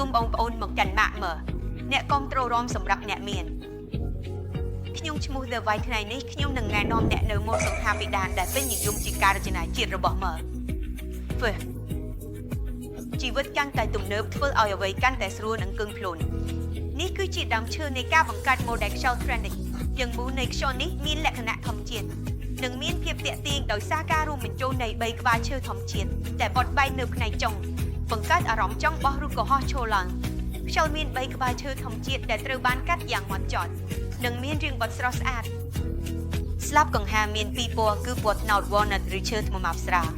គុំបងប្អូនមកកាន់ម៉ាក់មើលអ្នកគ្រប់ត្រូលរំសម្រាប់អ្នកមានខ្ញុំឈ្មោះ The White ថ្ងៃនេះខ្ញុំនឹងណែនាំអ្នកនៅម៉ូដសង្ហាពិដានដែលពេញនិយមជាការរចនាជាតិរបស់មើលជីវិតកាន់តែទំនើបធ្វើឲ្យអ្វីកាន់តែស្រួលនិងគឹងខ្លួននេះគឺជាដើមឈើនៃការបង្កើត model ខ្យល់ trending យ៉ាងមូលនៃខ្យល់នេះមានលក្ខណៈធម្មជាតិនិងមានភាពទាក់ទាញដោយសារការរួមបញ្ចូលនៃ3ក្បាលឈើធម្មជាតិដែលបត់បែននៅផ្នែកចុងបង្កើតអារម្មណ៍ចង់បោះឬក៏ហោះឈរឡើងខ្យល់មាន3ក្បាលឈើធម្មជាតិដែលត្រូវបានកាត់យ៉ាងហ្មត់ចត់និងមានរាងបត់ស្រស់ស្អាតស្លាបកង្ហាមាន2ពណ៌គឺពណ៌ត្នោត walnut ឬឈើថ្មម៉ាប់ស្រាល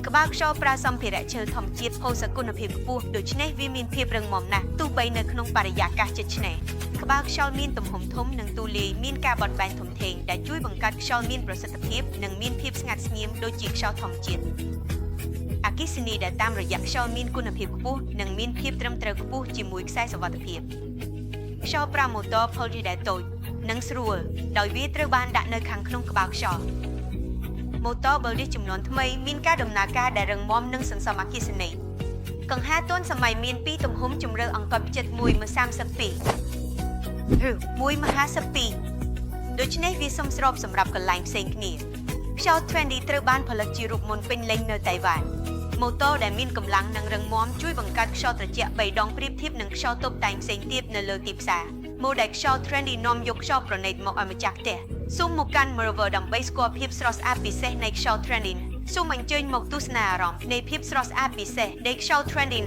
ក្បាលខ្យល់ប្រើសម្ភារៈឈើធម្មជាតិហូរសគុណភាពខ្ពស់ដូច្នេះវាមានភាពរឹងមាំណាស់ទោះបីនៅក្នុងបរិយាកាសជិតឆ្នេរក្បាលខ្យល់មានទំហំធំនិងទូលាយមានការបត់បែនធំធេងដែលជួយបង្កើតខ្យល់មានប្រសិទ្ធភាពនិងមានភាពស្ងាត់ស្ងៀមដូចជាខ្យល់ធម្មជាតិអគ្គិសនីដែលតាមរយៈខ្យល់មានគុណភាពខ្ពស់និងមានភាពត្រឹមត្រូវខ្ពស់ជាមួយខ្សែសុវត្ថិភាពខ្យល់ប្រើម៉ូទ័រផលីដែលតូចនិងស្រួលដោយវាត្រូវបានដាក់នៅខាងក្នុងក្បាលខ្យល់ម៉ូទ័របឺឌីសចំនួនថ្មីមានការដំណើរការដែលរឹងមាំនិងសន្សំអគ្គិសនីកង្ហាទាន់សម័យមាន2ទំហំជម្រៅអង្កត់ចិត្ត1 32ឬ1 52ដូច្នេះវាសមស្របសម្រាប់កន្លែងផ្សេងគ្នាខ្យល់ trendy ត្រូវបានផលិតជារូបមន្តពេញលេញនៅតៃវ៉ាន់ម៉ូទ័រដែលមានកម្លាំងនិងរឹងមាំជួយបង្កើតខ្យល់ត្រជាក់3ដងប្រៀបធៀបនឹងខ្យល់តុបតែងផ្សេងទៀតនៅលើទីផ្សារម៉ូដែលខ្យល់ trendy នាំយកខ្យល់ប្រណីតមកឲ្យម្ចាស់ផ្ទះសូមមកកាន់ Merver ដើម្បីស្គាល់ភាពស្រស់ស្អាតពិសេសនៃខ្យល់ trendy សូមអញ្ជើញមកទស្សនាអារម្មណ៍នៃភាពស្រស់ស្អាតពិសេសនៃខ្យល់ trendy